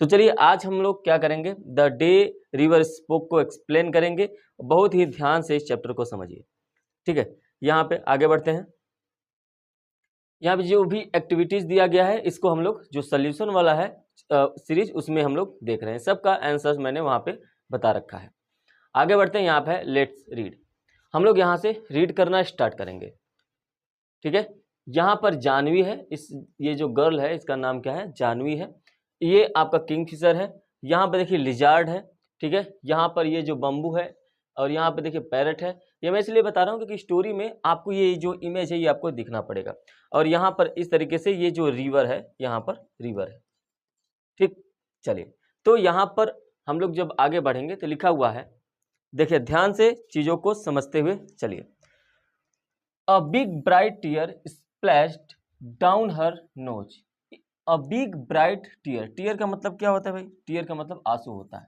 तो चलिए आज हम लोग क्या करेंगे, द डे रिवर स्पोक को एक्सप्लेन करेंगे। बहुत ही ध्यान से इस चैप्टर को समझिए, ठीक है। यहाँ पे आगे बढ़ते हैं। यहाँ पे जो भी एक्टिविटीज दिया गया है इसको हम लोग जो सोल्यूशन वाला है सीरीज उसमें हम लोग देख रहे हैं, सबका आंसर्स मैंने वहाँ पे बता रखा है। आगे बढ़ते हैं। यहाँ पे लेट्स रीड, हम लोग यहाँ से रीड करना स्टार्ट करेंगे, ठीक है। यहाँ पर जानवी है, ये जो गर्ल है इसका नाम क्या है, जानवी है। ये आपका किंगफिशर है। यहाँ पे देखिए लिजार्ड है, ठीक है। यहाँ पर ये जो बम्बू है और यहाँ पे देखिए पैरट है। ये मैं इसलिए बता रहा हूँ क्योंकि स्टोरी में आपको ये जो इमेज है ये आपको दिखना पड़ेगा। और यहाँ पर इस तरीके से ये जो रिवर है, यहाँ पर रिवर है, ठीक। चलिए, तो यहाँ पर हम लोग जब आगे बढ़ेंगे तो लिखा हुआ है, देखिए ध्यान से चीजों को समझते हुए चलिए। A big bright tear splashed down her nose. A big bright tear, tear का मतलब क्या होता है भाई, टीयर का मतलब आंसू होता है।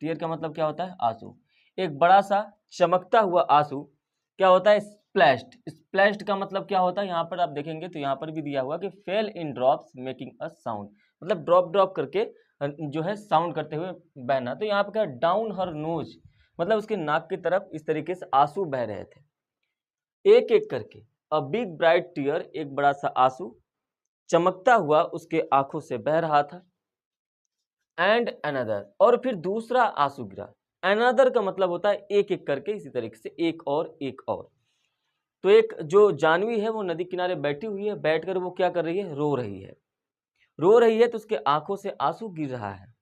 टीयर का मतलब क्या होता है, आंसू। एक बड़ा सा चमकता हुआ आंसू क्या होता है, स्प्लैश्ड। स्प्लैश्ड का मतलब क्या होता है, यहाँ पर आप देखेंगे तो यहाँ पर भी दिया हुआ कि fail in drops making a sound, मतलब ड्रॉप ड्रॉप करके जो है साउंड करते हुए बहना। तो यहाँ पर क्या, डाउन हर नोज मतलब उसके नाक की तरफ इस तरीके से आंसू बह रहे थे एक एक करके। अ बिग ब्राइट टीयर, एक बड़ा सा आंसू चमकता हुआ उसके आंखों से बह रहा था। एंड अनदर, और फिर दूसरा आंसू गिरा। अनदर का मतलब होता है एक एक करके, इसी तरीके से एक और एक और। तो एक जो जानवी है वो नदी किनारे बैठी हुई है, बैठकर वो क्या कर रही है, रो रही है। रो रही है तो उसके आंखों से आंसू गिर रहा है।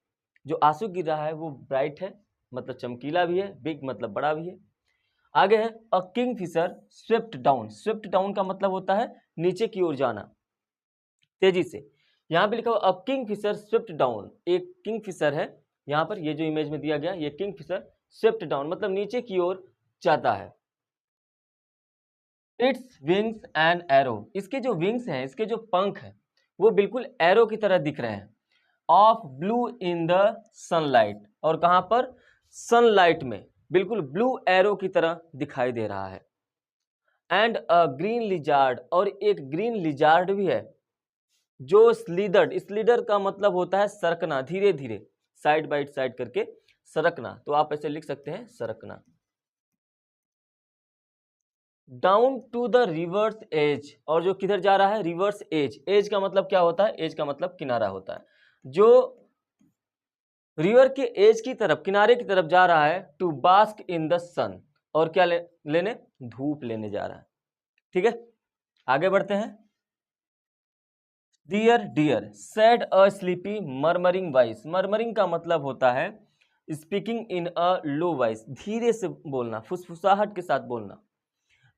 जो आंसू गिर रहा है वो ब्राइट है, मतलब चमकीला भी है, बिग मतलब बड़ा भी है। आगे है a kingfisher swift down. Swift down का मतलब होता है नीचे की ओर जाना, तेजी से। यहाँ पे लिखा हुआ अ किंगफिशर स्विफ्ट डाउन, एक किंगफिशर है। यहाँ पर ये जो इमेज में दिया गया, ये किंगफिशर स्विफ्ट डाउन मतलब नीचे की ओर जाता है। इट्स विंग्स एंड एरो, इसके जो विंग्स हैं, इसके जो पंख हैं, वो बिल्कुल एरो की तरह दिख रहे हैं। Of blue in the sunlight, और कहाँ पर, सनलाइट में बिल्कुल ब्लू एरो की तरह दिखाई दे रहा है। एंड अ ग्रीन लिजार्ड, और एक ग्रीन लिजार्ड भी है जो स्लीडर्ड, स्लीडर का मतलब होता है सरकना, धीरे धीरे साइड बाई साइड करके सरकना, तो आप ऐसे लिख सकते हैं सरकना। Down to the river's edge, और जो किधर जा रहा है, रिवर्स एज। एज का मतलब क्या होता है, एज का मतलब किनारा होता है। जो रिवर के एज की तरफ, किनारे की तरफ जा रहा है। टू बास्क इन द सन, और क्या लेने, धूप लेने जा रहा है, ठीक है। आगे बढ़ते हैं। डियर डियर सैड अ स्लीपी मर्मरिंग वॉइस। मर्मरिंग का मतलब होता है speaking in a low voice, धीरे से बोलना, फुसफुसाहट के साथ बोलना।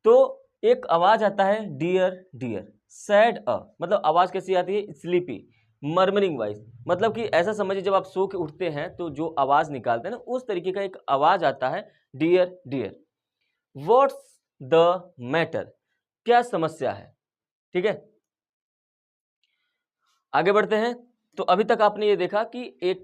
तो एक आवाज आता है डियर डियर। सैड अ मतलब आवाज कैसी आती है, स्लीपी मर्मरिंग वॉइस, मतलब कि ऐसा समझिए जब आप सो के उठते हैं तो जो आवाज निकालते हैं ना, उस तरीके का एक आवाज आता है dear dear. What's the matter, क्या समस्या है, ठीक है। आगे बढ़ते हैं। तो अभी तक आपने ये देखा कि एक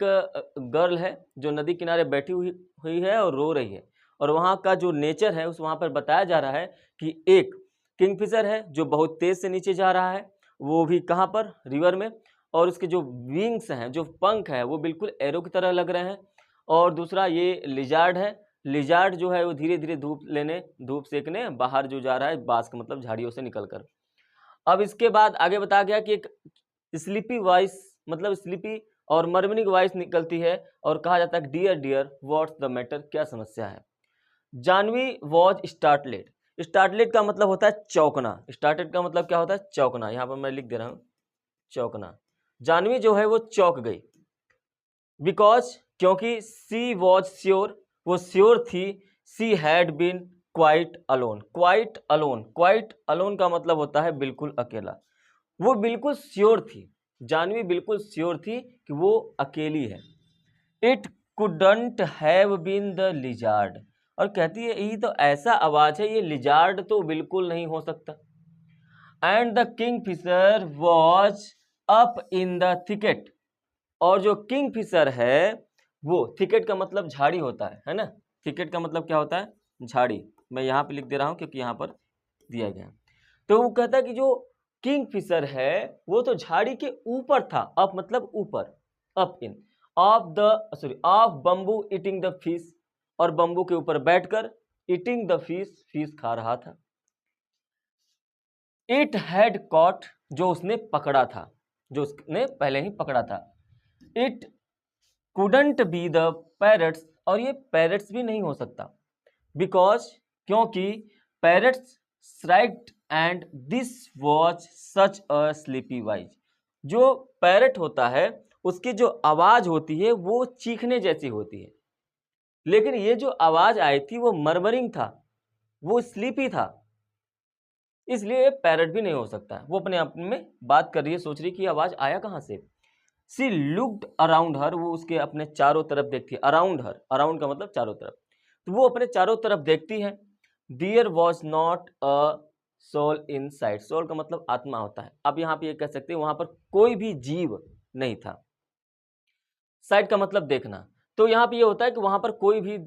गर्ल है जो नदी किनारे बैठी हुई हुई है और रो रही है, और वहाँ का जो नेचर है उस वहाँ पर बताया जा रहा है कि एक किंगफिशर है जो बहुत तेज से नीचे जा रहा है, वो भी कहाँ पर, रिवर में। और उसके जो विंग्स हैं, जो पंख है, वो बिल्कुल एरो की तरह लग रहे हैं। और दूसरा ये लिजार्ड है। लिजार्ड जो है वो धीरे धीरे धूप सेकने बाहर जो जा रहा है, बांस का मतलब झाड़ियों से निकल कर। अब इसके बाद आगे बताया गया कि एक स्लीपी वॉइस, मतलब स्लीपी और मर्मरिंग वॉइस निकलती है, और कहा जाता है dear dear what's the matter, क्या समस्या है। जानवी वॉज स्टार्टलेड। स्टार्टलेड का मतलब होता है चौंकना। स्टार्टेड का मतलब क्या होता है, चौंकना। यहाँ पर मैं लिख दे रहा हूँ चौंकना। जानवी जो है वो चौंक गई। बिकॉज, क्योंकि सी वॉज श्योर, वो श्योर थी। She had been quite alone. Quite alone, quite alone का मतलब होता है बिल्कुल अकेला। वो बिल्कुल श्योर थी, जानवी बिल्कुल श्योर थी कि वो अकेली है। It couldn't have been the lizard, और कहती है यही तो ऐसा आवाज है, ये लिजार्ड तो बिल्कुल नहीं हो सकता। And the Kingfisher was up in the thicket, और जो किंगफिशर है वो, थिकेट का मतलब झाड़ी होता है ना। थिकेट का मतलब क्या होता है, झाड़ी। मैं यहाँ पे लिख दे रहा हूँ क्योंकि यहाँ पर दिया गया है। तो वो कहता है कि जो किंगफिशर है वो तो झाड़ी के ऊपर था। अप मतलब ऊपर, up in, of bamboo eating the fish, और बम्बू के ऊपर बैठकर ईटिंग द फिश खा रहा था। इट हैड कॉट, जो उसने पकड़ा था, जो उसने पहले ही पकड़ा था। It couldn't be the parrots, और ये पैरट्स भी नहीं हो सकता, बिकॉज, क्योंकि parrots स्ट्राइक्ड and this was such a sleepy wise. जो पैरट होता है उसकी जो आवाज होती है वो चीखने जैसी होती है, लेकिन ये जो आवाज आई थी वो मर्मरिंग था, वो स्लीपी था, इसलिए पैरट भी नहीं हो सकता। वो अपने आप में बात कर रही है, सोच रही कि आवाज आया कहां से। सी लुक्ड अराउंड हर, वो उसके अपने चारों तरफ देखती है। अराउंड हर, अराउंड का मतलब चारों तरफ, तो वो अपने चारों तरफ देखती है। There was not a soul in sight, soul का मतलब आत्मा होता है। अब यहाँ पे ये कह सकते हैं वहां पर कोई भी जीव नहीं था। साइड का मतलब देखना, तो यहाँ पे ये होता है कि वहां पर कोई भी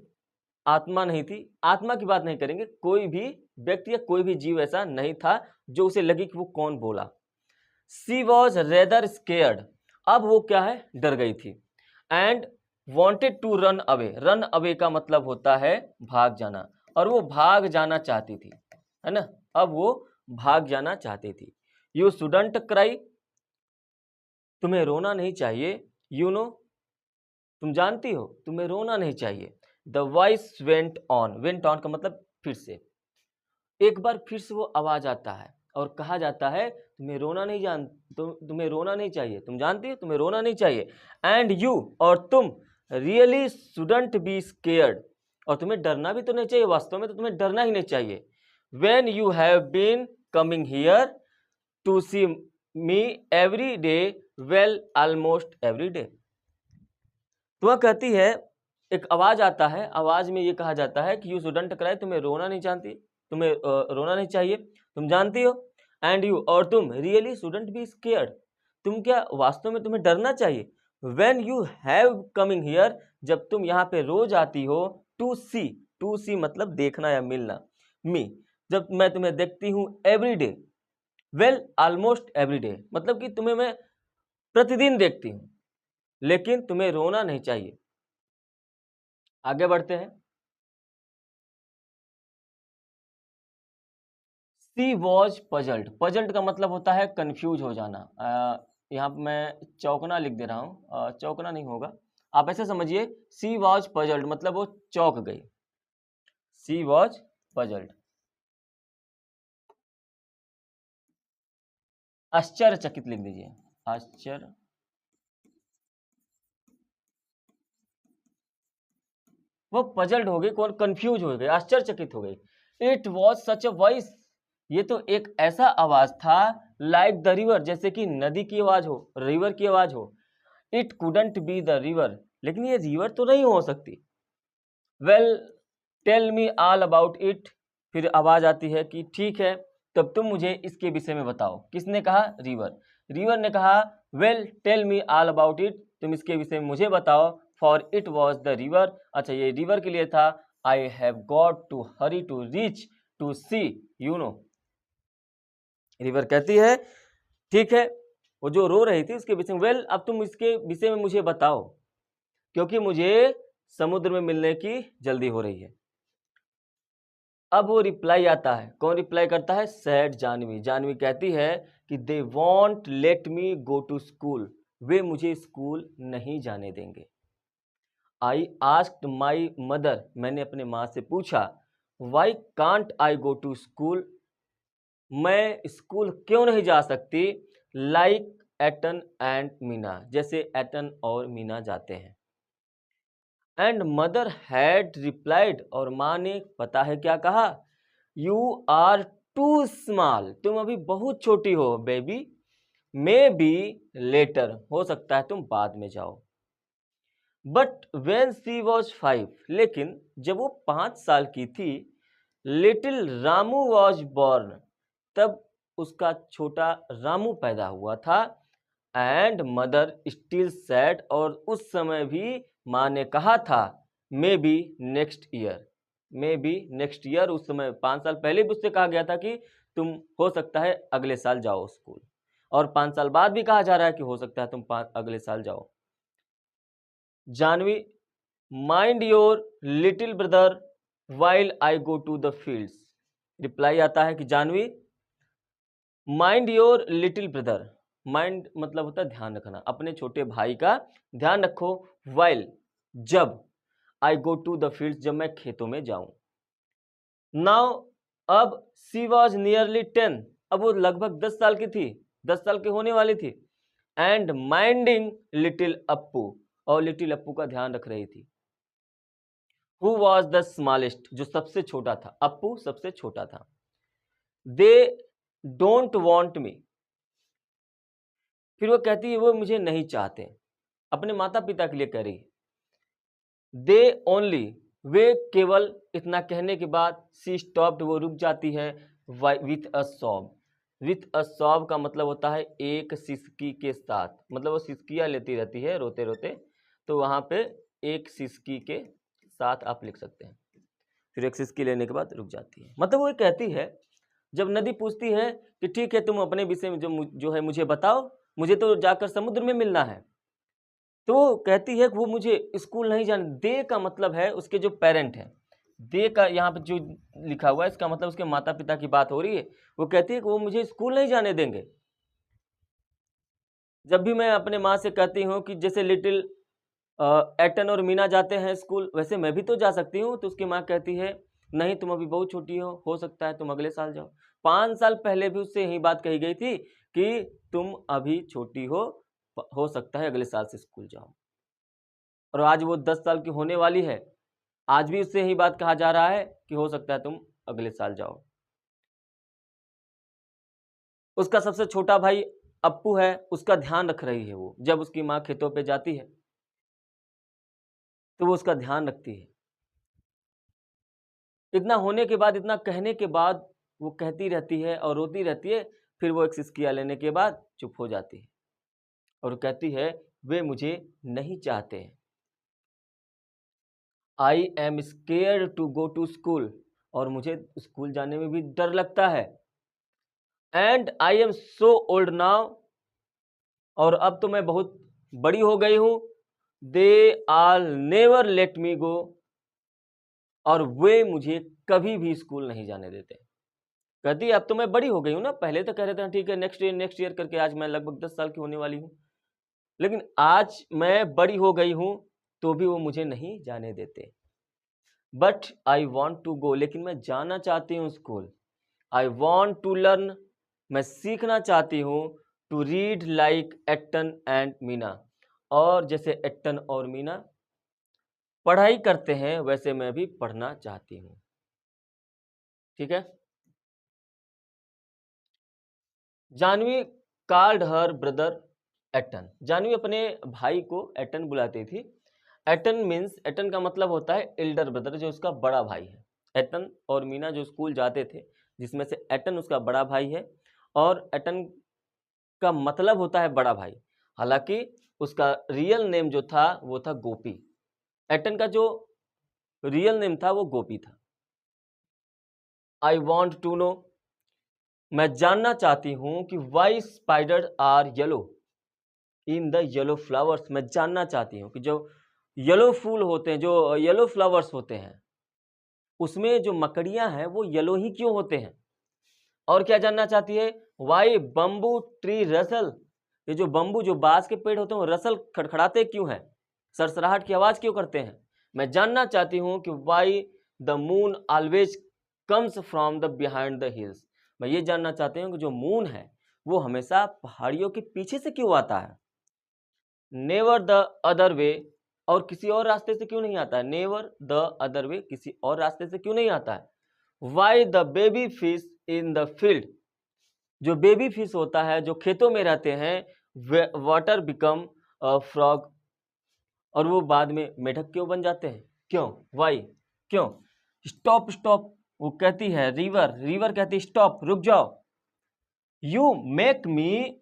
आत्मा नहीं थी। आत्मा की बात नहीं करेंगे, कोई भी व्यक्ति या कोई भी जीव ऐसा नहीं था जो उसे लगे कि वो कौन बोला। सी वॉज रेदर स्केयर्ड, अब वो क्या है, डर गई थी। And wanted to run away, run away का मतलब होता है भाग जाना, और वो भाग जाना चाहती थी, है ना। अब वो भाग जाना चाहती थी। यू शुडंट क्राई, तुम्हें रोना नहीं चाहिए। यू नो, तुम जानती हो, तुम्हें रोना नहीं चाहिए। द वॉइस वेंट ऑन का मतलब फिर से, एक बार फिर से वो आवाज आता है और कहा जाता है तुम्हें रोना नहीं तुम्हें रोना नहीं चाहिए, तुम जानती हो तुम्हें रोना नहीं चाहिए। एंड यू, और तुम, रियली शुडंट बी स्केयर्ड, और तुम्हें डरना भी तो नहीं चाहिए, वास्तव में तो तुम्हें डरना ही नहीं चाहिए। When you have been coming here to see me every day, well almost every day. तो वह कहती है, एक आवाज आता है, आवाज में ये कहा जाता है कि यू शुडंट क्राई, तुम्हें रोना नहीं चाहती, तुम्हें रोना नहीं चाहिए, तुम जानती हो। एंड यू, और तुम, रियली शुडंट बी स्केयर्ड, तुम क्या वास्तव में तुम्हें डरना चाहिए। When you have coming here, जब तुम यहाँ पे रोज आती हो, टू सी मतलब देखना या मिलना, मी, जब मैं तुम्हें देखती हूँ every day, well almost every day, मतलब कि तुम्हें मैं प्रतिदिन देखती हूँ, लेकिन तुम्हें रोना नहीं चाहिए। आगे बढ़ते हैं। सी वॉज पजल्ड, पजल्ड का मतलब होता है कंफ्यूज हो जाना। यहाँ पे मैं चौंकना लिख दे रहा हूँ, चौंकना नहीं होगा, आप ऐसे समझिए, सी वॉज पजल्ड मतलब वो चौंक गई। सी वॉज पजल्ड, आश्चर्यचकित लिख दीजिए, आश्चर्य, वो पजल्ड हो गई, कौन, कंफ्यूज हो गई, आश्चर्यचकित हो गई। It was such a voice, ये तो एक ऐसा आवाज था, लाइक द रिवर, जैसे कि नदी की आवाज हो, रिवर की आवाज हो। It couldn't be the river, लेकिन ये रिवर तो नहीं हो सकती। Well tell me all about it, फिर आवाज आती है कि ठीक है, तब तुम मुझे इसके विषय में बताओ। किसने कहा, रिवर, रिवर ने कहा well tell me all about it, तुम इसके विषय में मुझे बताओ। For it was the river, अच्छा ये रिवर के लिए था। I have got to hurry to reach to sea, you know. River कहती है ठीक है, वो जो रो रही थी उसके विषय में, वेल अब तुम इसके विषय में मुझे बताओ, क्योंकि मुझे समुद्र में मिलने की जल्दी हो रही है। अब वो रिप्लाई आता है, कौन रिप्लाई करता है, सैड जानवी। जानवी कहती है कि they won't let me go to school, वे मुझे स्कूल नहीं जाने देंगे। आई आस्क्ड माई मदर, मैंने अपने माँ से पूछा, why can't I go to school, मैं स्कूल क्यों नहीं जा सकती, लाइक एटन एंड मीना, जैसे एटन और मीना जाते हैं। एंड मदर हैड रिप्लाइड, और माँ ने पता है क्या कहा, यू आर टू स्मॉल, तुम अभी बहुत छोटी हो बेबी, मे बी लेटर, हो सकता है तुम बाद में जाओ। बट वेन सी वॉज 5, लेकिन जब वो 5 साल की थी, लिटिल रामू वॉज बॉर्न, तब उसका छोटा रामू पैदा हुआ था। एंड मदर स्टिल सैड, और उस समय भी माँ ने कहा था, may be next year, may be next year, उस समय 5 साल पहले भी उससे कहा गया था कि तुम हो सकता है अगले साल जाओ स्कूल, और 5 साल बाद भी कहा जा रहा है कि हो सकता है तुम अगले साल जाओ। Janvi, mind your little brother while I go to the fields. Reply आता है कि Janvi, mind your little brother, mind मतलब होता है ध्यान रखना, अपने छोटे भाई का ध्यान रखो, वाइल जब, आई गो टू द फील्ड्स जब मैं खेतों में जाऊं। नाउ अब सी वॉज नियरली 10, अब वो लगभग 10 साल की थी, 10 साल की होने वाली थी। एंड माइंडिंग लिटिल अप्पू, और लिटिल अप्पू का ध्यान रख रही थी। हु वॉज द स्मॉलेस्ट, जो सबसे छोटा था, अप्पू सबसे छोटा था। दे डोंट वॉन्ट मी, फिर वो कहती है वो मुझे नहीं चाहते, अपने माता पिता के लिए कह रही है। दे ओनली, वे केवल, इतना कहने के बाद सी स्टॉप्ड, वो रुक जाती है, with a sob. With a sob का मतलब होता है एक सिसकी के साथ, मतलब वो सिसकियाँ लेती रहती है रोते रोते, तो वहाँ पे एक सिसकी के साथ आप लिख सकते हैं। फिर एक सिसकी लेने के बाद रुक जाती है, मतलब वो कहती है, जब नदी पूछती है कि ठीक है तुम अपने विषय में जो है मुझे बताओ, मुझे तो जाकर समुद्र में मिलना है, तो वो कहती है कि वो मुझे स्कूल नहीं जाने। दे का मतलब है उसके जो पेरेंट हैं, दे का यहाँ पे जो लिखा हुआ है इसका मतलब उसके माता पिता की बात हो रही है। वो कहती है कि वो मुझे स्कूल नहीं जाने देंगे। जब भी मैं अपने माँ से कहती हूँ कि जैसे लिटिल एटन और मीना जाते हैं स्कूल, वैसे मैं भी तो जा सकती हूँ, तो उसकी माँ कहती है नहीं तुम अभी बहुत छोटी हो सकता है तुम अगले साल जाओ। 5 साल पहले भी उससे यही बात कही गई थी कि तुम अभी छोटी हो सकता है अगले साल से स्कूल जाओ। और आज वो 10 साल की होने वाली है, आज भी उससे यही बात कहा जा रहा है कि हो सकता है तुम अगले साल जाओ। उसका सबसे छोटा भाई अप्पू है, उसका ध्यान रख रही है वो, जब उसकी माँ खेतों पे जाती है तो वो उसका ध्यान रखती है। इतना होने के बाद, इतना कहने के बाद वो कहती रहती है और रोती रहती है, फिर वो एक सिसकिया लेने के बाद चुप हो जाती है और कहती है वे मुझे नहीं चाहते हैं। I am scared to go to school, और मुझे स्कूल जाने में भी डर लगता है। And I am so old now, और अब तो मैं बहुत बड़ी हो गई हूं। दे आल नेवर लेट मी गो, और वे मुझे कभी भी स्कूल नहीं जाने देते। कहती है अब तो मैं बड़ी हो गई हूं ना, पहले तो कह रहे थे ठीक है नेक्स्ट ईयर करके, आज मैं लगभग 10 साल की होने वाली हूं, लेकिन आज मैं बड़ी हो गई हूं तो भी वो मुझे नहीं जाने देते। But I want to go, लेकिन मैं जाना चाहती हूँ school. I want to learn, मैं सीखना चाहती हूँ। To read like Ettan and Meena, और जैसे एट्टन और मीना पढ़ाई करते हैं वैसे मैं भी पढ़ना चाहती हूँ। ठीक है। Janvi called her brother Ettan, Janvi अपने भाई को एटन बुलाती थी। एटन मीन्स, एटन का मतलब होता है एल्डर ब्रदर, जो उसका बड़ा भाई है। एटन और मीना जो स्कूल जाते थे, जिसमें से एटन उसका बड़ा भाई है, और एटन का मतलब होता है बड़ा भाई। हालांकि उसका रियल नेम जो था वो था गोपी। एटन का जो रियल नेम था वो गोपी था। आई वॉन्ट टू नो, मैं जानना चाहती हूं कि why spider are yellow in the yellow flowers, मैं जानना चाहती हूँ कि जो येलो फूल होते हैं, जो येलो फ्लावर्स होते हैं, उसमें जो मकड़ियां हैं वो येलो ही क्यों होते हैं। और क्या जानना चाहती है, वाई बम्बू ट्री रसल, ये जो बम्बू, जो बांस के पेड़ होते हैं वो रसल खड़खड़ाते क्यों हैं, सरसराहट की आवाज क्यों करते हैं। मैं जानना चाहती हूँ कि why the moon always comes from the behind the hills, मैं ये जानना चाहती हूँ कि जो मून है वो हमेशा पहाड़ियों के पीछे से क्यों आता है। नेवर द अदर वे, और किसी और रास्ते से क्यों नहीं आता है। नेवर द अदर वे, किसी और रास्ते से क्यों नहीं आता है। Why the baby fish in the field, जो बेबी फिश होता है जो खेतों में रहते हैं, वाटर बिकम फ्रॉग, और वो बाद में मेढक क्यों बन जाते हैं, क्यों, वाई, क्यों। स्टॉप स्टॉप, वो कहती है रिवर, रिवर कहती है स्टॉप, रुक जाओ। यू मेक मी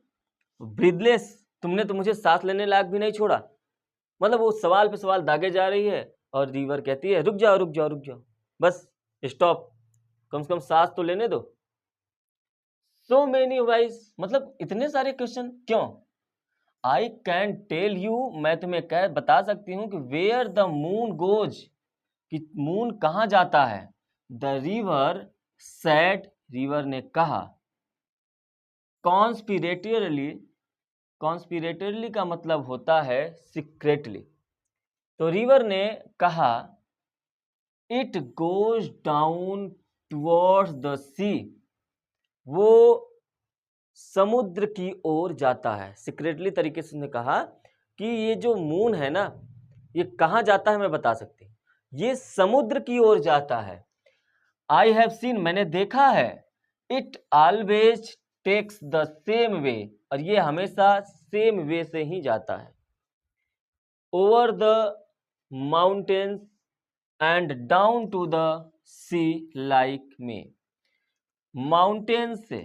ब्रीदलेस, तुमने तो मुझे सांस लेने लायक भी नहीं छोड़ा। मतलब वो सवाल पे सवाल दागे जा रही है, और रिवर कहती है रुक जाओ रुक जाओ रुक जाओ, बस स्टॉप, कम से कम सांस तो लेने दो। सो मेनी वाइज, मतलब इतने सारे क्वेश्चन क्यों। आई कैन टेल यू, मैं तुम्हें कह बता सकती हूँ कि वेयर द मून गोज, कि मून कहाँ जाता है। द रिवर सेड, रिवर ने कहा। कॉन्स्पिरेटरली, कॉन्स्पिरेटरली का मतलब होता है सीक्रेटली। तो रिवर ने कहा it goes down towards the sea, वो समुद्र की ओर जाता है। सीक्रेटली तरीके से उसने कहा कि ये जो मून है ना, ये कहाँ जाता है मैं बता सकती हूँ, ये समुद्र की ओर जाता है। आई हैव सीन, मैंने देखा है। It always takes the same way, और ये हमेशा सेम वे से ही जाता है। Over the mountains and down to the sea like me, mountain से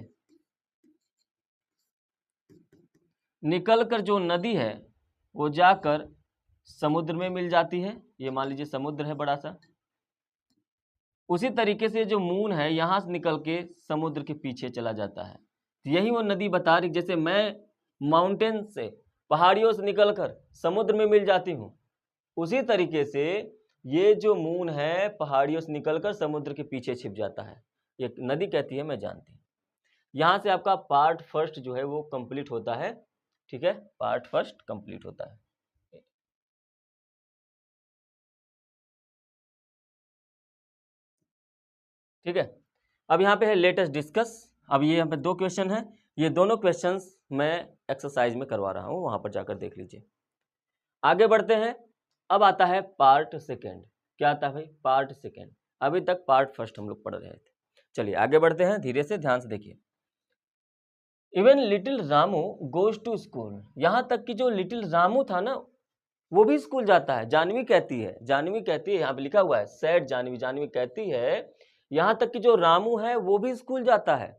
निकलकर जो नदी है वो जाकर समुद्र में मिल जाती है। ये मान लीजिए समुद्र है बड़ा सा। उसी तरीके से जो मून है यहाँ से निकल के समुद्र के पीछे चला जाता है। यही वो नदी बता रही, जैसे मैं माउंटेन से, पहाड़ियों से निकलकर समुद्र में मिल जाती हूँ, उसी तरीके से ये जो मून है पहाड़ियों से निकलकर समुद्र के पीछे छिप जाता है। ये नदी कहती है, मैं जानती हूँ। यहाँ से आपका पार्ट फर्स्ट जो है वो कंप्लीट होता है। ठीक है, पार्ट फर्स्ट कंप्लीट होता है। ठीक है, अब यहाँ पे है लेटेस्ट डिस्कस। अब ये यहाँ पे 2 क्वेश्चन है, ये दोनों क्वेश्चंस मैं एक्सरसाइज में करवा रहा हूँ, वहां पर जाकर देख लीजिए। आगे बढ़ते हैं, अब आता है पार्ट सेकेंड। क्या आता है भाई? Part second. अभी तक पार्ट फर्स्ट हम लोग पढ़ रहे थे। चलिए आगे बढ़ते हैं, धीरे से ध्यान से देखिए। Even little Ramu goes to school, यहाँ तक कि जो लिटिल रामू था ना वो भी स्कूल जाता है। जानवी कहती है, जानवी कहती है, यहाँ पे लिखा हुआ है सैड जानवी, जानवी कहती है यहाँ तक कि जो रामू है वो भी स्कूल जाता है।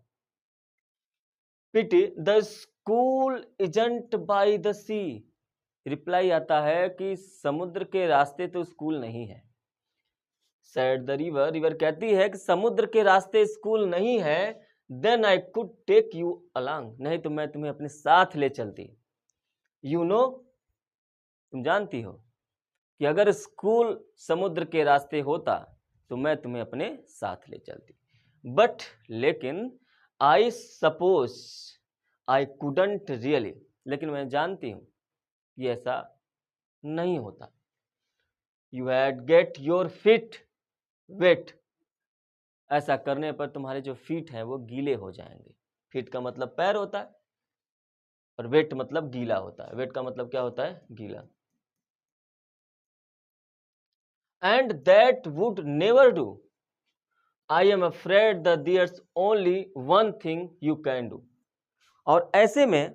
Pity the school isn't by the sea, reply आता है कि समुद्र के रास्ते तो स्कूल नहीं है। सैड द रिवर, रिवर कहती है कि समुद्र के रास्ते स्कूल नहीं है। Then I could take you along, नहीं तो मैं तुम्हें अपने साथ ले चलती। यू नो, तुम जानती हो कि अगर स्कूल समुद्र के रास्ते होता तो मैं तुम्हें अपने साथ ले चलती। बट लेकिन I suppose I couldn't really, लेकिन मैं जानती हूं कि ऐसा नहीं होता। You had get your feet wet, ऐसा करने पर तुम्हारे जो फीट हैं वो गीले हो जाएंगे। फीट का मतलब पैर होता है और वेट मतलब गीला होता है। वेट का मतलब क्या होता है? गीला। And that would never do. I am afraid that there's only one thing you can do. और ऐसे में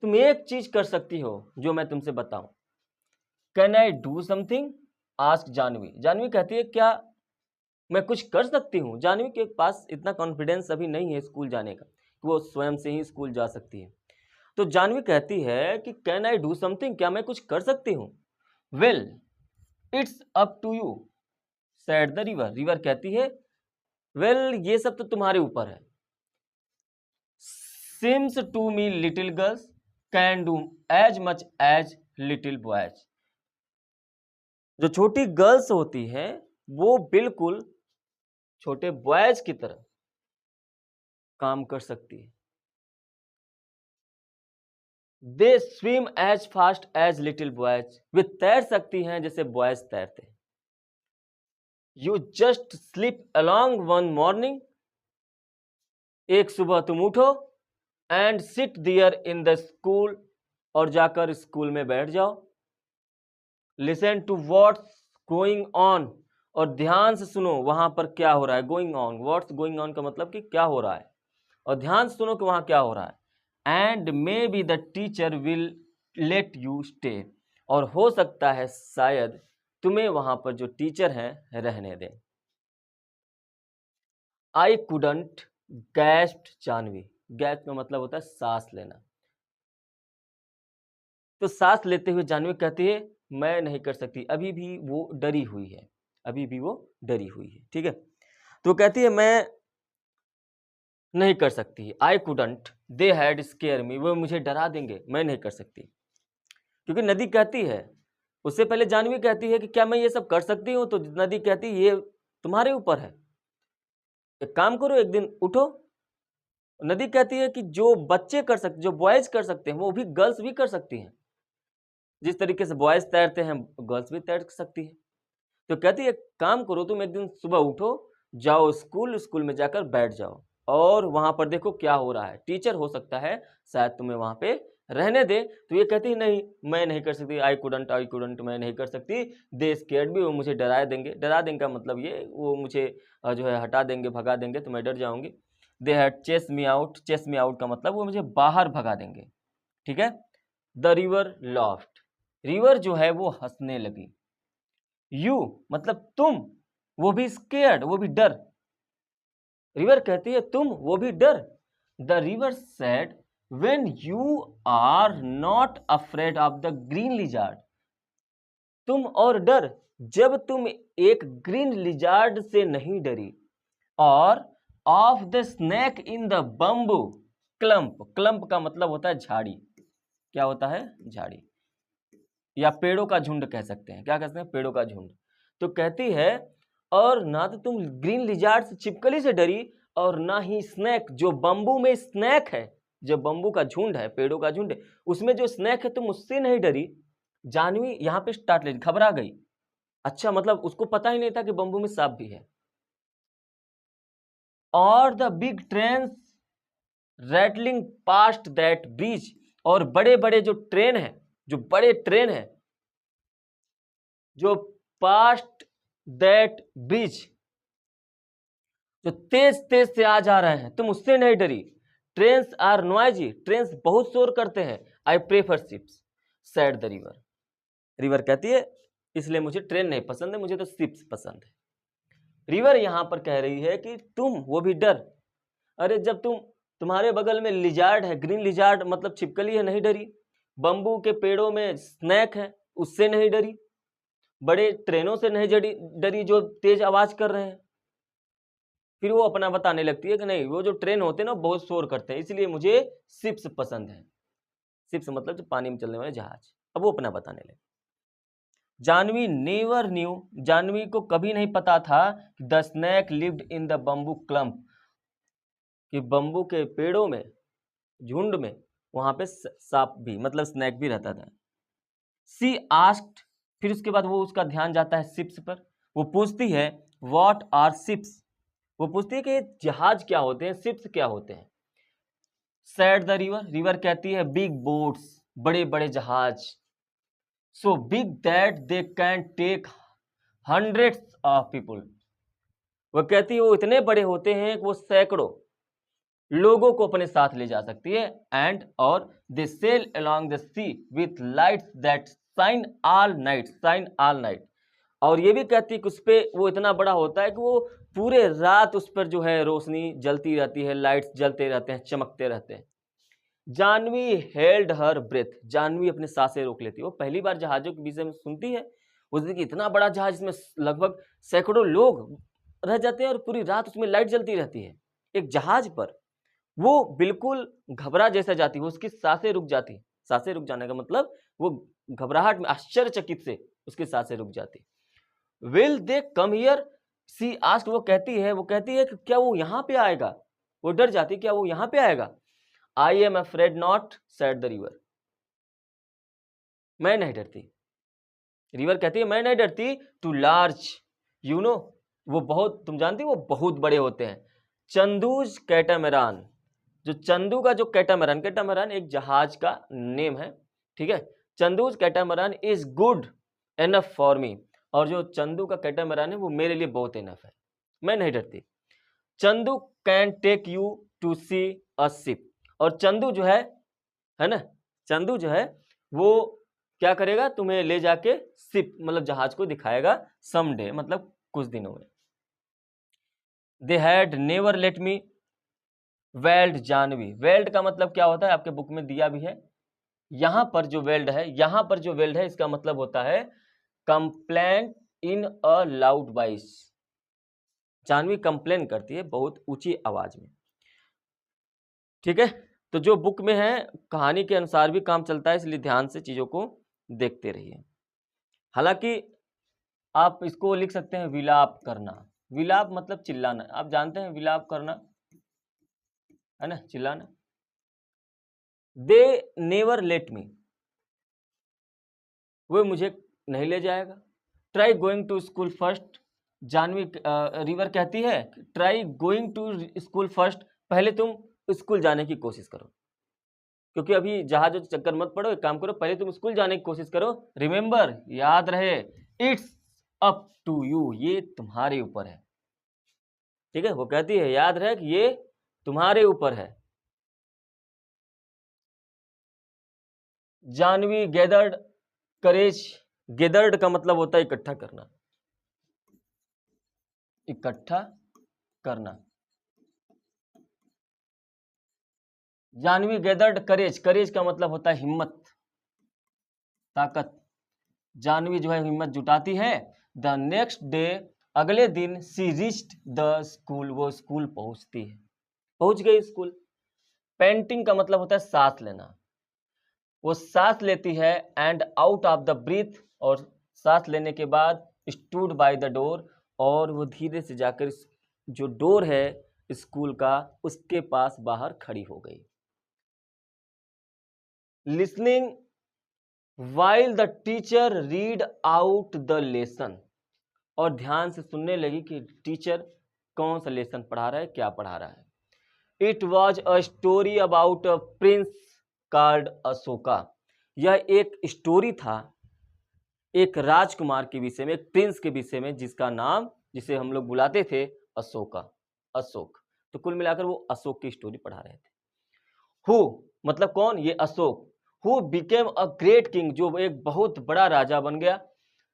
तुम एक चीज कर सकती हो जो मैं तुमसे बताऊं। Can I do something? Ask Janvi. Janvi कहती है क्या मैं कुछ कर सकती हूँ? जानवी के पास इतना कॉन्फिडेंस अभी नहीं है स्कूल जाने का कि वो स्वयं से ही स्कूल जा सकती है। तो जानवी कहती है कि कैन आई डू समथिंग, क्या मैं कुछ कर सकती हूँ? Well it's up to you said the river, river कहती है वेल ये सब तो तुम्हारे ऊपर है। Seems to me little girls can do as much as little boys, जो छोटी गर्ल्स होती हैं वो बिल्कुल छोटे बॉयज की तरह काम कर सकती है। They swim as fast as little boys, वे तैर सकती हैं जैसे बॉयज तैरते हैं। You just slip along one morning, एक सुबह तुम उठो and sit there in the school, और जाकर स्कूल में बैठ जाओ। Listen to what's going on, और ध्यान से सुनो वहां पर क्या हो रहा है। Going on, what's going on का मतलब कि क्या हो रहा है, और ध्यान से सुनो कि वहां क्या हो रहा है। And may be the teacher will let you stay, और हो सकता है शायद तुम्हें वहां पर जो टीचर हैं रहने दें। आई कुडंट गैस्प्ड जानवी, गैस्प का मतलब होता है सांस लेना। तो सांस लेते हुए जानवी कहती है मैं नहीं कर सकती, अभी भी वो डरी हुई है, अभी भी वो डरी हुई है। ठीक है, तो कहती है मैं नहीं कर सकती। I couldn't, they had scare me, वो मुझे डरा देंगे, मैं नहीं कर सकती। क्योंकि नदी कहती है, उससे पहले जानवी कहती है कि क्या मैं ये सब कर सकती हूँ, तो नदी कहती है ये तुम्हारे ऊपर है, एक काम करो, एक दिन उठो। नदी कहती है कि जो बच्चे कर सकते, जो बॉयज कर सकते हैं, वो भी गर्ल्स भी कर सकती हैं। जिस तरीके से बॉयज तैरते हैं, गर्ल्स भी तैर सकती है। तो कहती है काम करो, तुम एक दिन सुबह उठो, जाओ स्कूल, स्कूल में जाकर बैठ जाओ और वहां पर देखो क्या हो रहा है। टीचर हो सकता है शायद तुम्हें वहां पे रहने दे। तो ये कहती है नहीं, मैं नहीं कर सकती। आई कुडंट, मैं नहीं कर सकती। दे स्केयर्ड भी, वो मुझे डरा देंगे। डरा देंगे का मतलब ये, वो मुझे जो है हटा देंगे, भगा देंगे, तो मैं डर जाऊंगी। They had chase me out, chase me out का मतलब वो मुझे बाहर भगा देंगे। ठीक है। द रिवर लॉफ्ट, रिवर जो है वो हंसने लगी। यू मतलब तुम, वो भी स्केयर्ड, वो भी डर। रिवर कहती है तुम, वो भी डर। The river said when you are not afraid of the green lizard, तुम और डर जब तुम एक ग्रीन लिजार्ड से नहीं डरी, और of the snake in the bamboo clump, clump का मतलब होता है झाड़ी। क्या होता है? झाड़ी, या पेड़ों का झुंड कह सकते हैं। क्या कहते हैं? पेड़ों का झुंड। तो कहती है और ना तो तुम ग्रीन लिजार्ड से, छिपकली से डरी, और ना ही स्नेक, जो बम्बू में स्नेक है, जो बम्बू का झुंड है, पेड़ों का झुंड है, उसमें जो स्नेक है तुम उससे नहीं डरी। जानवी यहां पे स्टार्ट ले, घबरा गई। अच्छा, मतलब उसको पता ही नहीं था कि बम्बू में सांप भी है। और the big train rattling past that bridge, और बड़े बड़े जो ट्रेन है, जो बड़े ट्रेन है, जो पास्ट दैट ब्रिज, जो तेज तेज से आ जा रहे हैं, तुम उससे नहीं डरी। ट्रेन्स आर नॉइजी, ट्रेन्स बहुत शोर करते हैं। I prefer ships said the river, river कहती है इसलिए मुझे ट्रेन नहीं पसंद है, मुझे तो शिप्स पसंद है। रिवर यहां पर कह रही है कि तुम, वो भी डर। अरे जब तुम्हारे बगल में लिजार्ड है, ग्रीन लिजार्ड मतलब छिपकली है, नहीं डरी। बम्बू के पेड़ों में स्नैक है, उससे नहीं डरी। बड़े ट्रेनों से नहीं डरी जो तेज आवाज कर रहे हैं। फिर वो अपना बताने लगती है कि नहीं, वो जो ट्रेन होते हैं ना बहुत शोर करते हैं, इसलिए मुझे शिप्स पसंद है। शिप्स मतलब जो पानी में चलने वाले जहाज। अब वो अपना बताने लगे। जानवी नेवर न्यू, जानवी को कभी नहीं पता था the snake lived in the bamboo clump, कि बम्बू के पेड़ों में, झुंड में, वहां पे सांप भी मतलब स्नैक भी रहता था। सी आस्क्ड, फिर उसके बाद वो उसका ध्यान जाता है शिप्स पर। वो पूछती है व्हाट आर शिप्स, वो पूछती है कि जहाज क्या होते हैं, शिप्स क्या होते हैं। सैड द रिवर, रिवर कहती है बिग बोट्स, बड़े बड़े जहाज। So big that they can take hundreds of people, वो कहती है वो इतने बड़े होते हैं कि वो सैकड़ों लोगों को अपने साथ ले जा सकती है। एंड और they sail along the sea with lights that shine all night, shine all night. और ये भी कहती है कि उस पे वो इतना बड़ा होता है कि वो पूरे रात उस पर जो है रोशनी जलती रहती है, लाइट्स जलते रहते हैं, चमकते रहते हैं। Janvi held her breath, Janvi अपने सांसें रोक लेती है। वो पहली बार जहाजों के विषय में सुनती है। उसने कि इतना बड़ा जहाज, इसमें लगभग सैकड़ों लोग रह जाते हैं और पूरी रात उसमें लाइट जलती रहती है एक जहाज पर। वो बिल्कुल घबरा जैसा जाती है, उसकी सांसें रुक जाती। सांसें रुक जाने का मतलब वो घबराहट में आश्चर्यचकित से उसकी सांसें रुक जाती। Will they come here, she asked, वो कहती है कि क्या वो यहाँ पे आएगा। वो डर जाती, क्या वो यहाँ पे आएगा। I am afraid not, said the river, मैं नहीं डरती। रिवर कहती है मैं नहीं डरती। टू लार्ज, यू नो, वो बहुत, तुम जानती हो वो बहुत बड़े होते हैं। चंदूज कैटामरान, जो चंदू का जो कैटामरान, कैटामरान एक जहाज का नेम है, ठीक है। Chandu's catamaran is good enough for me, और जो चंदू का कैटामरान है वो मेरे लिए बहुत इनफ है, मैं नहीं डरती। Chandu can take you to see a ship, और चंदू जो है ना, चंदू जो है वो क्या करेगा, तुम्हें ले जाके शिप मतलब जहाज को दिखाएगा समडे, मतलब कुछ दिनों में। They had never let me wailed Janvi, wailed का मतलब क्या होता है आपके बुक में दिया भी है। यहां पर जो वेल्ड है, यहां पर जो वेल्ड है इसका मतलब होता है complain in a loud voice. Janvi complain करती है बहुत ऊंची आवाज में। ठीक है, तो जो बुक में है कहानी के अनुसार भी काम चलता है, इसलिए ध्यान से चीज़ों को देखते रहिए। हालांकि आप इसको लिख सकते हैं विलाप करना। विलाप मतलब चिल्लाना, आप जानते हैं विलाप करना है ना, चिल्लाना। दे नेवर लेट मी, वो मुझे नहीं ले जाएगा। Try going to school first, Janvi river कहती है try going to school first, पहले तुम स्कूल जाने की कोशिश करो, क्योंकि अभी जहाजों से चक्कर मत पड़ो, एक काम करो पहले तुम स्कूल जाने की कोशिश करो। रिमेंबर, याद रहे, इट्स अप टू यू, ये तुम्हारे ऊपर है। ठीक है, वो कहती है याद रहे कि ये तुम्हारे ऊपर है। जानवी गैदर्ड करेज, गैदर्ड का मतलब होता है इकट्ठा करना, इकट्ठा करना। जानवी गैदर्ड करेज, करेज का मतलब होता है हिम्मत, ताकत। जानवी जो है हिम्मत जुटाती है। द नेक्स्ट डे, अगले दिन, सी रिच्ड द स्कूल, वो स्कूल पहुंचती है, पहुंच गई स्कूल। पेंटिंग का मतलब होता है सांस लेना, वो सांस लेती है। And out of the breath, और सांस लेने के बाद स्टूड बाय द डोर, और वो धीरे से जाकर जो डोर है स्कूल का उसके पास बाहर खड़ी हो गई। Listening while the teacher read out the lesson, और ध्यान से सुनने लगी कि टीचर कौन सा लेसन पढ़ा रहा है, क्या पढ़ा रहा है। It was a story about a prince called Ashoka, यह एक स्टोरी था एक राजकुमार के विषय में, एक प्रिंस के विषय में, जिसका नाम, जिसे हम लोग बुलाते थे अशोका, अशोक। तो कुल मिलाकर वो अशोक की स्टोरी पढ़ा रहे थे। हु मतलब कौन, ये Ashok. Who became a great king, जो एक बहुत बड़ा राजा बन गया।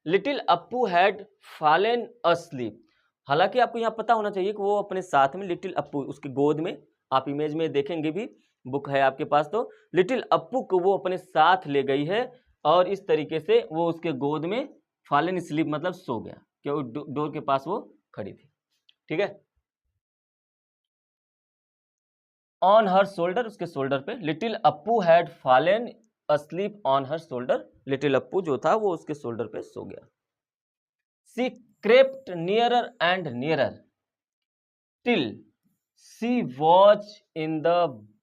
Little Appu had fallen asleep, हालांकि आपको यहाँ पता होना चाहिए कि वो अपने साथ में लिटिल अप्पू, उसकी गोद में, आप इमेज में देखेंगे भी, बुक है आपके पास, तो लिटिल अप्पू को वो अपने साथ ले गई है, और इस तरीके से वो उसके गोद में फॉलन स्लीप मतलब सो गया, क्योंकि डोर के पास वो खड़ी थी। ठीक है, ऑन हर शोल्डर, उसके शोल्डर पे। Little Appu had fallen asleep on her shoulder, little Appu जो था वो उसके शोल्डर पे सो गया। She crept nearer and nearer till she watch in the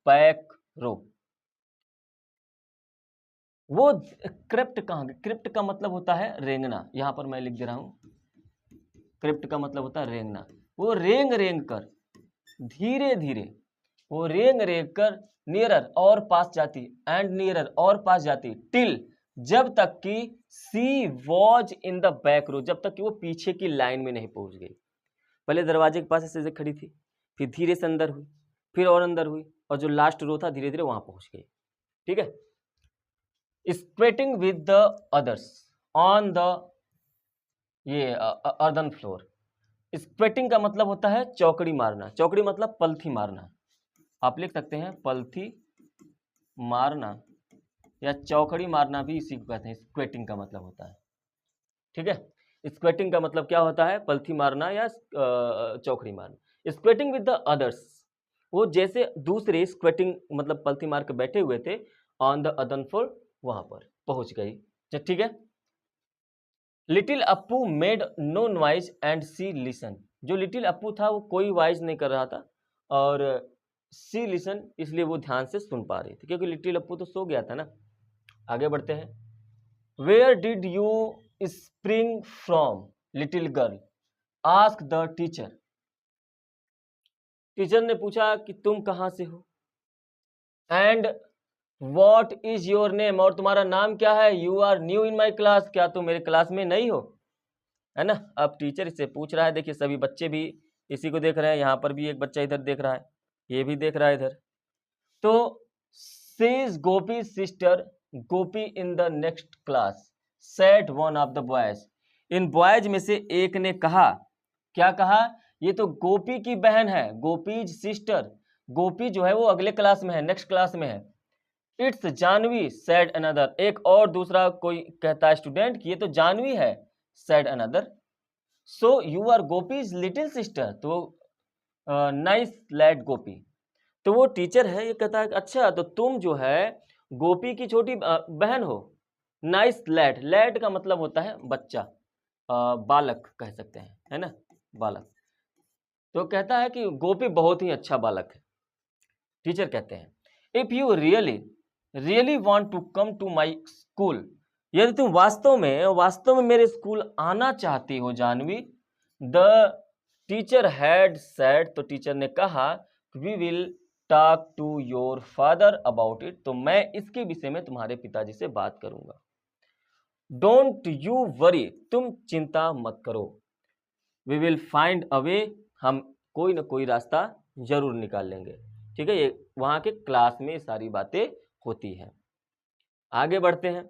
back row, वो क्रिप्ट कहाँ, क्रिप्ट का मतलब होता है रेंगना, यहां पर मैं लिख दे रहा हूं, क्रिप्ट का मतलब होता है रेंगना। वो रेंग रेंग कर, धीरे धीरे वो रेंग रेंग कर, नियरर और पास जाती, एंड नियरर और पास जाती, टिल जब तक कि सी वॉज इन द बैक रो, जब तक कि वो पीछे की लाइन में नहीं पहुंच गई। पहले दरवाजे के पास ऐसे खड़ी थी, फिर धीरे से अंदर हुई, फिर और अंदर हुई, और जो लास्ट रो था धीरे धीरे वहां पहुंच गई। ठीक है, squatting with the others on the ये अर्दन फ्लोर। स्क्वेटिंग का मतलब होता है चौकड़ी मारना, चौकड़ी मतलब पलथी मारना, आप लिख सकते हैं पलथी मारना, या चौकड़ी मारना भी इसी को कहते हैं, स्क्वेटिंग का मतलब होता है। ठीक है, स्क्वेटिंग का मतलब क्या होता है, पलथी मारना या चौकड़ी मारना। स्क्वेटिंग विद द अदर्स, वो जैसे दूसरे स्क्वेटिंग मतलब पलथी मार के बैठे हुए थे, ऑन द अदन फ्लोर, वहां पर पहुंच गई। ठीक है, little Appu made no noise and she listen, जो लिटिल अप्पू था वो कोई वॉइस नहीं कर रहा था, और सी लिसन इसलिए वो ध्यान से सुन पा रही थी, क्योंकि लिटिल अप्पू तो सो गया था ना। आगे बढ़ते हैं। Where did you spring from little girl, ask the teacher, teacher ने पूछा कि तुम कहां से हो। And what is your name, और तुम्हारा नाम क्या है। You are new in my class, क्या तुम मेरे क्लास में नहीं हो, है ना। अब टीचर इससे पूछ रहा है, देखिए सभी बच्चे भी इसी को देख रहे हैं, यहाँ पर भी एक बच्चा इधर देख रहा है, ये भी देख रहा है इधर। तो says Gopi sister, Gopi in the next class, said one of the boys, in boys में से एक ने कहा, क्या कहा, ये तो गोपी की बहन है, गोपीज सिस्टर, गोपी जो है वो अगले क्लास में है, नेक्स्ट क्लास में है। इट्स जानवी, सेड अनदर, एक और दूसरा कोई कहता है स्टूडेंट कि ये तो जानवी है, said another. So you are Gopi's little sister, तो नाइस लैड गोपी, तो वो टीचर है, ये कहता है अच्छा तो तुम जो है गोपी की छोटी बहन हो। नाइस लैड, लैड का मतलब होता है बच्चा, बालक कह सकते हैं, है ना, बालक। तो कहता है कि गोपी बहुत ही अच्छा बालक है। टीचर कहते हैं if you really really want to come to my school, यदि तुम वास्तव में मेरे स्कूल आना चाहती हो Janvi, the teacher had said, तो टीचर ने कहा we will talk to your father about it, तो मैं इसके विषय में तुम्हारे पिताजी से बात करूंगा। डोंट यू वरी, तुम चिंता मत करो। वी विल फाइंड अ वे, हम कोई ना कोई रास्ता जरूर निकाल लेंगे। ठीक है, ये वहां के क्लास में सारी बातें होती हैं। आगे बढ़ते हैं।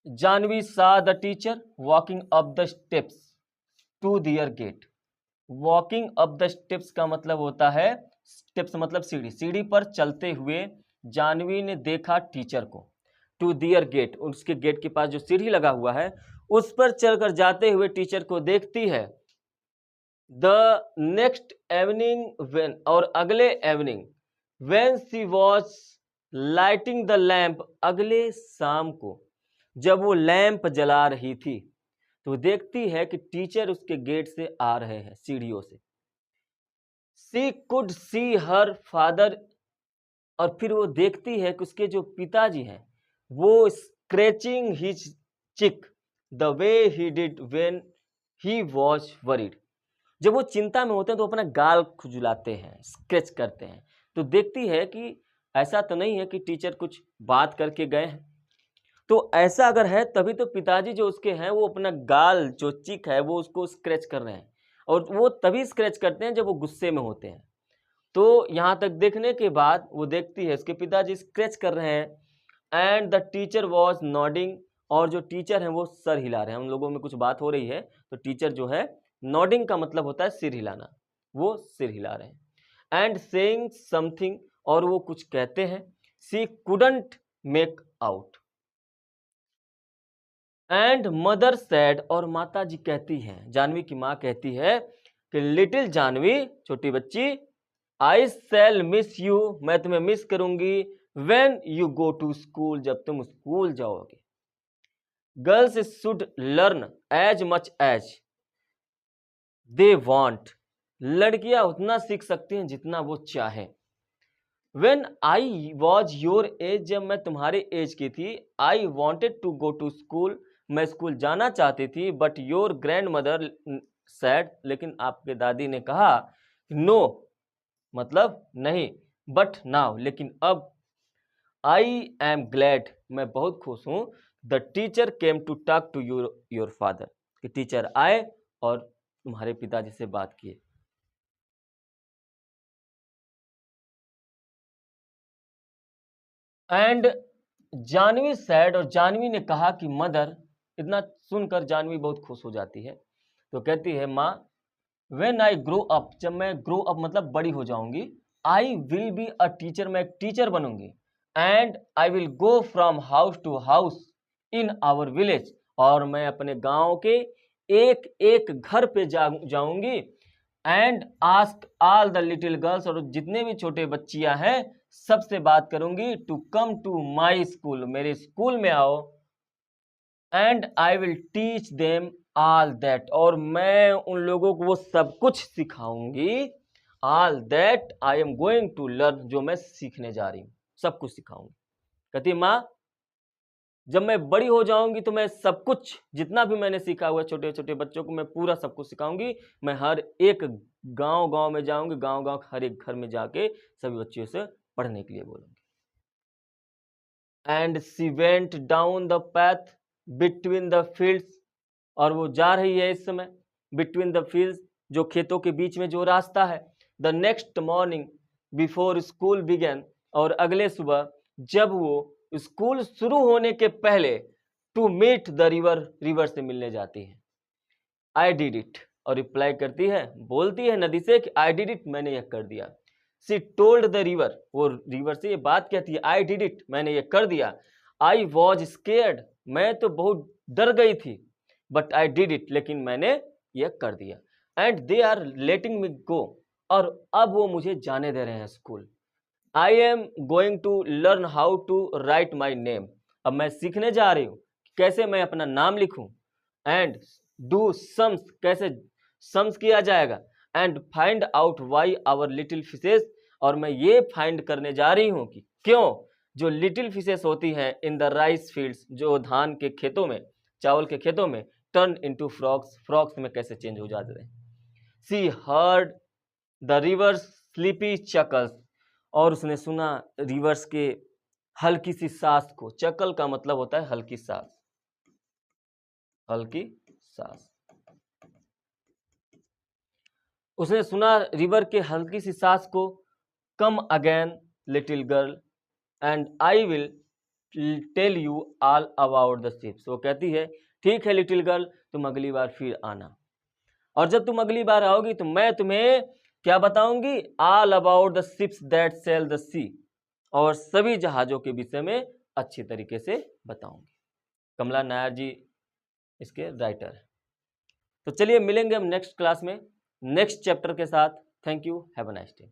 Janvi saw the teacher walking up the steps to their gate. Walking up the steps का मतलब होता है, स्टेप्स मतलब सीढ़ी, सीढ़ी पर चलते हुए जानवी ने देखा टीचर को। टू दियर गेट, उसके गेट के पास जो सीढ़ी लगा हुआ है उस पर चलकर जाते हुए टीचर को देखती है। द नेक्स्ट इवनिंग व्हेन, और अगले evening, when she was lighting the lamp, अगले शाम को जब वो लैंप जला रही थी तो देखती है कि टीचर उसके गेट से आ रहे हैं सीढ़ियों से। She could see her father, और फिर वो देखती है कि उसके जो पिताजी हैं वो स्क्रैचिंग हिज चिक the way he did when he was worried. जब वो चिंता में होते हैं तो अपना गाल खुजलाते हैं, स्क्रैच करते हैं। तो देखती है कि ऐसा तो नहीं है कि टीचर कुछ बात करके गए हैं, तो ऐसा अगर है तभी तो पिताजी जो उसके हैं वो अपना गाल जो चिक है वो उसको स्क्रैच कर रहे हैं, और वो तभी स्क्रैच करते हैं जब वो गुस्से में होते हैं। तो यहाँ तक देखने के बाद वो देखती है उसके पिताजी स्क्रैच कर रहे हैं। And the teacher was nodding, और जो टीचर हैं वो सर हिला रहे हैं। हम लोगों में कुछ बात हो रही है तो टीचर जो है, नॉडिंग का मतलब होता है सिर हिलाना, वो सिर हिला रहे हैं। एंड सेइंग समथिंग, और वो कुछ कहते हैं। She couldn't make out. And mother sad, और माता जी कहती हैं, जानवी की माँ कहती है कि लिटिल जानवी, छोटी बच्ची, आई शैल मिस यू, मैं तुम्हें मिस करूंगी। When you go to school, जब तुम स्कूल जाओगे। Girls should learn as much as they want, लड़कियां उतना सीख सकती हैं जितना वो चाहें। When I was your age, जब मैं तुम्हारे एज की थी, I wanted to go to school, मैं स्कूल जाना चाहती थी, but your grandmother said, लेकिन आपके दादी ने कहा no, मतलब नहीं, but now, लेकिन अब, I am glad, मैं बहुत खुश हूँ, the teacher came to talk to your father, कि टीचर आए और तुम्हारे पिताजी से बात किए। एंड जानवी सैड, और जानवी ने कहा कि मदर, इतना सुनकर जानवी बहुत खुश हो जाती है। तो कहती है माँ, व्हेन आई ग्रो अप, जब मैं ग्रो अप मतलब बड़ी हो जाऊंगी, I will be a teacher, मैं एक टीचर बनूंगी। And I will go from house to house in our village, और मैं अपने गांव के एक एक घर पे जाऊंगी। And ask all the little girls, और जितने भी छोटे बच्चियां हैं सबसे बात करूंगी, to come to my school, मेरे स्कूल में आओ। And I will teach them all that, और मैं उन लोगों को वो सब कुछ सिखाऊंगी। All that I am going to learn, जो मैं सीखने जा रही हूँ सब कुछ सिखाऊंगी। कहती माँ, जब मैं बड़ी हो जाऊंगी तो मैं सब कुछ जितना भी मैंने सीखा हुआ छोटे छोटे बच्चों को मैं पूरा सब कुछ सिखाऊंगी। मैं हर एक गांव गांव में जाऊंगी, गांव गांव हर एक घर में जाके सभी बच्चों से पढ़ने के लिए बोलूंगी। And she went down the path between the fields, और वो जा रही है इस समय बिटवीन द फील्ड्स, जो खेतों के बीच में जो रास्ता है। The next morning before school begin, और अगले सुबह जब वो स्कूल शुरू होने के पहले, to meet the river, river से मिलने जाती है। आई डिड इट, और रिप्लाई करती है, बोलती है नदी से कि आई डिड इट, मैंने यह कर दिया। सी टोल्ड द रिवर, वो रिवर से ये बात कहती है, आई डिड इट, मैंने यह कर दिया। आई वॉज स्केर्ड, मैं तो बहुत डर गई थी, बट आई डिड इट, लेकिन मैंने यह कर दिया। एंड दे आर लेटिंग मी गो, और अब वो मुझे जाने दे रहे हैं school. I am going to learn how to write my name, अब मैं सीखने जा रही हूँ कैसे मैं अपना नाम लिखूं। एंड डू सम्स, कैसे सम्स किया जाएगा। And find out why our little fishes, और मैं ये फाइंड करने जा रही हूँ कि क्यों जो लिटिल फिशेस होती हैं इन द राइस फील्ड्स, जो धान के खेतों में, चावल के खेतों में, टर्न इनटू फ्रॉक्स, फ्रॉक्स में कैसे चेंज हो जाते हैं। She heard the reverse sleepy chuckles, और उसने सुना रिवर्स के हल्की सी सांस को। चकल का मतलब होता है हल्की सांस, हल्की सांस। उसने सुना रिवर के हल्की सी सांस को। Come again little girl and I will tell you all about the ships, वो कहती है ठीक है लिटिल गर्ल, तुम अगली बार फिर आना, और जब तुम अगली बार आओगी तो मैं तुम्हें क्या बताऊंगी, all about the ships that sail the sea, और सभी जहाजों के विषय में अच्छी तरीके से बताऊंगी। कमला नायर जी इसके राइटर हैं। तो चलिए मिलेंगे हम नेक्स्ट क्लास में नेक्स्ट चैप्टर के साथ। Thank you, have a nice day.